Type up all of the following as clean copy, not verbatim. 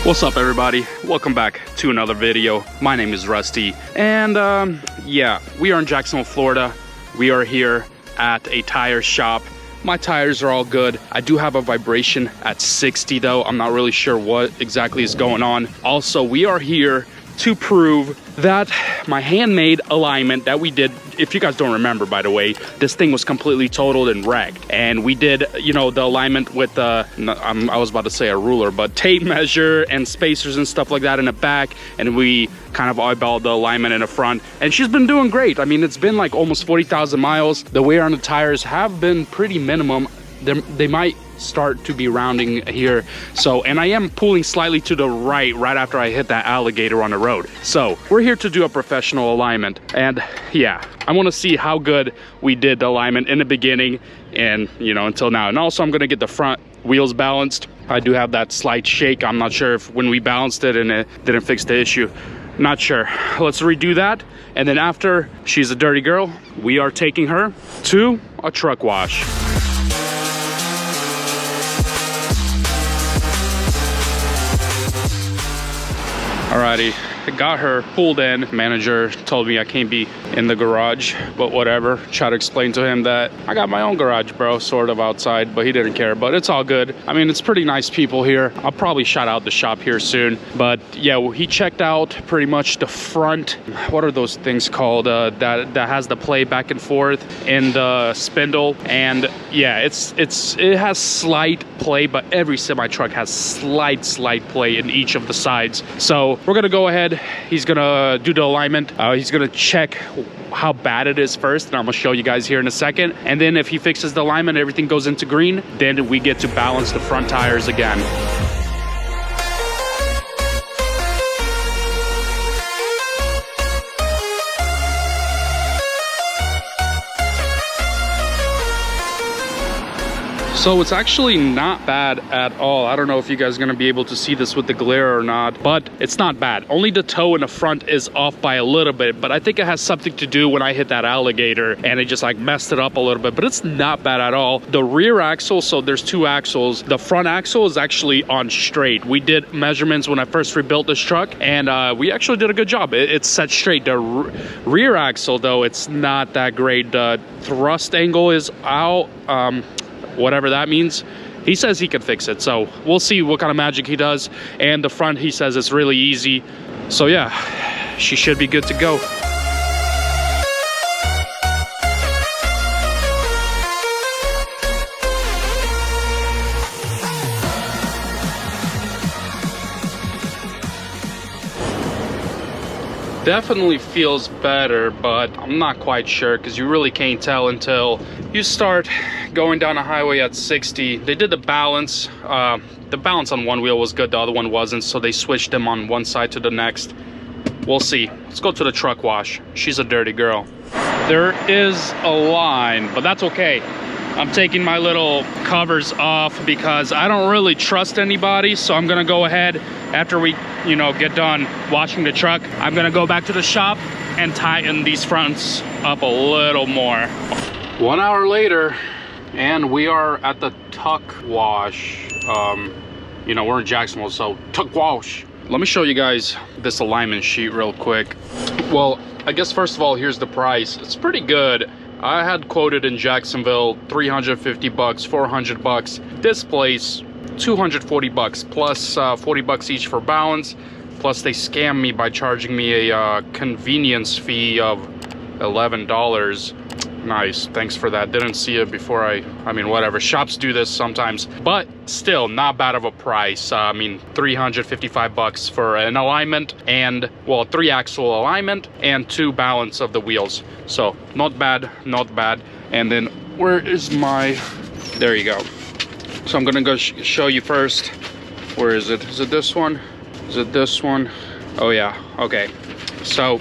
What's up, everybody? Welcome back to another video. My name is Rusty, and yeah, we are in Jacksonville, Florida. We are here at a tire shop. My tires are all good. I do have a vibration at 60 though. I'm not really sure what exactly is going on. Also, we are here to prove that my handmade alignment that we did, if you guys don't remember, by the way, this thing was completely totaled and wrecked. And we did, you know, the alignment with I was about to say a ruler, but tape measure and spacers and stuff like that in the back. And we kind of eyeballed the alignment in the front. And she's been doing great. I mean, it's been like almost 40,000 miles. The wear on the tires have been pretty minimum. They might start to be rounding here, so, and I am pulling slightly to the right after I hit that alligator on the road. So we're here to do a professional alignment, and yeah, I want to see how good we did the alignment in the beginning and, you know, until now. And also I'm going to get the front wheels balanced. I do have that slight shake. I'm not sure if when we balanced it and it didn't fix the issue. Not sure. Let's redo that, and then after she's a dirty girl, we are taking her to a truck wash. Alrighty, I got her pulled in. Manager told me I can't be in the garage, but whatever. Try to explain to him that I got my own garage, bro, sort of outside, but he didn't care, but it's all good. I mean, it's pretty nice people here. I'll probably shout out the shop here soon, but yeah, well, he checked out pretty much the front. What are those things called? That has the play back and forth in the spindle, and yeah, it has slight play, but every semi truck has slight play in each of the sides. So we're gonna go ahead. He's gonna do the alignment. He's gonna check how bad it is first, and I'm gonna show you guys here in a second. And then if he fixes the alignment, everything goes into green, then we get to balance the front tires again. So it's actually not bad at all. I don't know if you guys are gonna be able to see this with the glare or not, but it's not bad. Only the toe in the front is off by a little bit, but I think it has something to do when I hit that alligator and it just like messed it up a little bit, but it's not bad at all. The rear axle, so there's two axles. The front axle is actually on straight. We did measurements when I first rebuilt this truck, and we actually did a good job. It's set straight. The rear axle though, it's not that great. The thrust angle is out. Whatever that means. He says he can fix it, so we'll see what kind of magic he does. And the front, he says it's really easy. So yeah, she should be good to go. Definitely feels better, but I'm not quite sure because you really can't tell until you start going down a highway at 60. They did the balance. The balance on one wheel was good, the other one wasn't, so they switched them on one side to the next. We'll see. Let's go to the truck wash. She's a dirty girl. There is a line, but that's okay. I'm taking my little covers off because I don't really trust anybody, so I'm gonna go ahead after we, you know, get done washing the truck. I'm gonna go back to the shop and tighten these fronts up a little more. 1 hour later, and we are at the tuck wash. You know, we're in Jacksonville, so tuck wash. Let me show you guys this alignment sheet real quick. Well, I guess first of all, here's the price. It's pretty good. I had quoted in Jacksonville 350 bucks, 400 bucks. This place, 240 bucks plus 40 bucks each for balance. Plus they scammed me by charging me a convenience fee of $11. Nice, thanks for that. Didn't see it before I mean, whatever, shops do this sometimes, but still not bad of a price. I mean, 355 bucks for an alignment and, well, 3 axle alignment and 2 balance of the wheels. So not bad, not bad. And then where is my, there you go. So I'm gonna go show you first. Where is it? Is it this one? Is it this one? Oh yeah, okay. So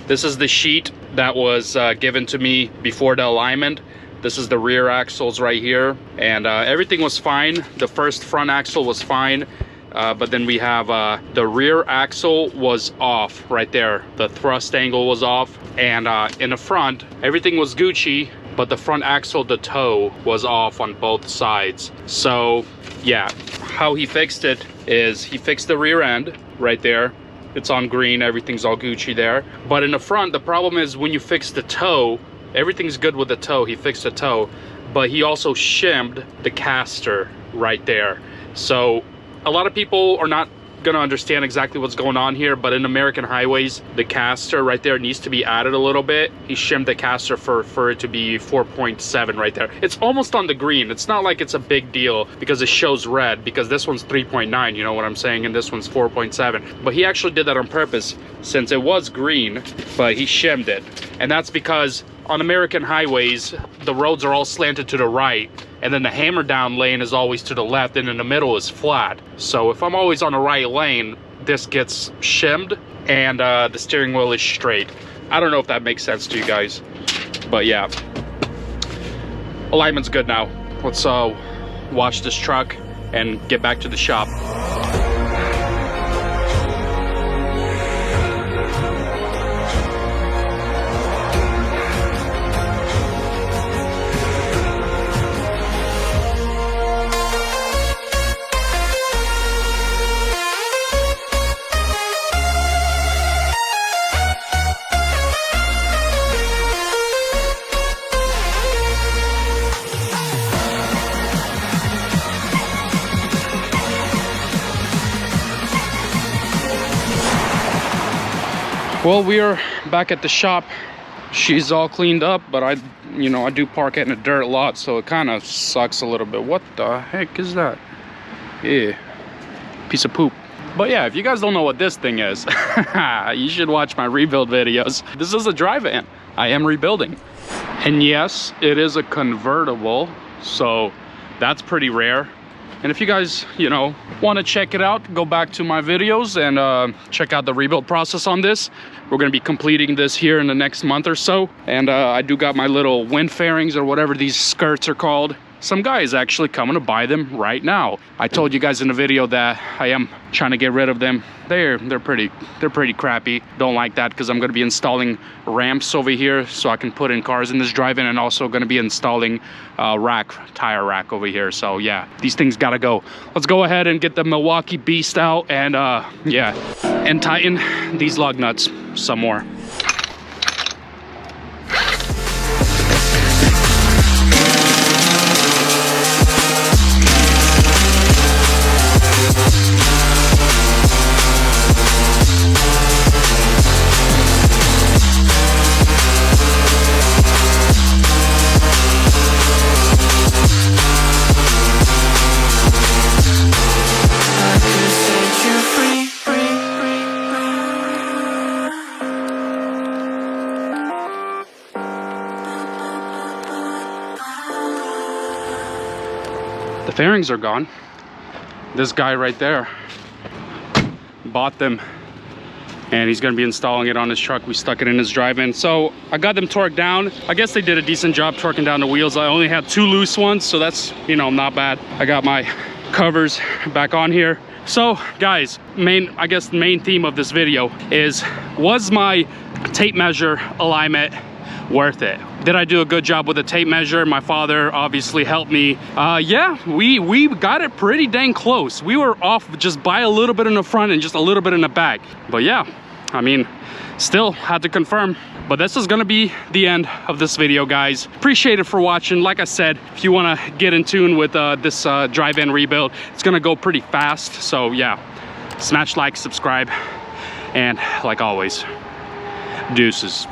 this is the sheet that was given to me before the alignment. This is the rear axles right here, and everything was fine. The first front axle was fine, but then we have the rear axle was off right there. The thrust angle was off, and in the front everything was Gucci, but the front axle, the toe was off on both sides. So yeah, how he fixed it is he fixed the rear end right there. It's on green, everything's all Gucci there. But in the front, the problem is when you fix the toe, everything's good with the toe. He fixed the toe, but he also shimmed the caster right there. So a lot of people are not gonna understand exactly what's going on here, but in American highways, the caster right there needs to be added a little bit. He shimmed the caster for it to be 4.7 right there. It's almost on the green. It's not like it's a big deal because it shows red, because this one's 3.9, you know what I'm saying, and this one's 4.7. But he actually did that on purpose since it was green, but he shimmed it. And that's because on American highways, the roads are all slanted to the right, and then the hammer down lane is always to the left, and in the middle is flat. So if I'm always on the right lane, this gets shimmed and the steering wheel is straight. I don't know if that makes sense to you guys, but yeah. Alignment's good now. Let's wash this truck and get back to the shop. Well, we are back at the shop. She's all cleaned up, but I do park it in a dirt lot, so it kind of sucks a little bit. What the heck is that? Yeah, piece of poop. But yeah, if you guys don't know what this thing is, you should watch my rebuild videos. This is a dry van. I am rebuilding. And yes, it is a convertible, so that's pretty rare. And if you guys, want to check it out, go back to my videos and check out the rebuild process on this. We're going to be completing this here in the next month or so. And I do got my little wind fairings, or whatever these skirts are called. Some guy is actually coming to buy them right now. I told you guys in the video that I am trying to get rid of them. They're pretty crappy. Don't like that, because I'm going to be installing ramps over here so I can put in cars in this drive-in, and also going to be installing tire rack over here. So yeah, these things gotta go. Let's go ahead and get the Milwaukee Beast out and yeah, and tighten these lug nuts some more. The fairings are gone. This guy right there bought them, and he's gonna be installing it on his truck. We stuck it in his drive-in. So I got them torqued down. I guess they did a decent job torquing down the wheels. I only had 2 loose ones, so that's, not bad. I got my covers back on here. So guys, I guess the main theme of this video is, was my tape measure alignment worth it? Did I do a good job with the tape measure? My father obviously helped me. Yeah, we got it pretty dang close. We were off just by a little bit in the front and just a little bit in the back. But yeah, still had to confirm. But this is gonna be the end of this video, guys. Appreciate it for watching. Like I said, if you wanna get in tune with this drive-in rebuild, it's gonna go pretty fast. So yeah, smash like, subscribe, and like always, deuces.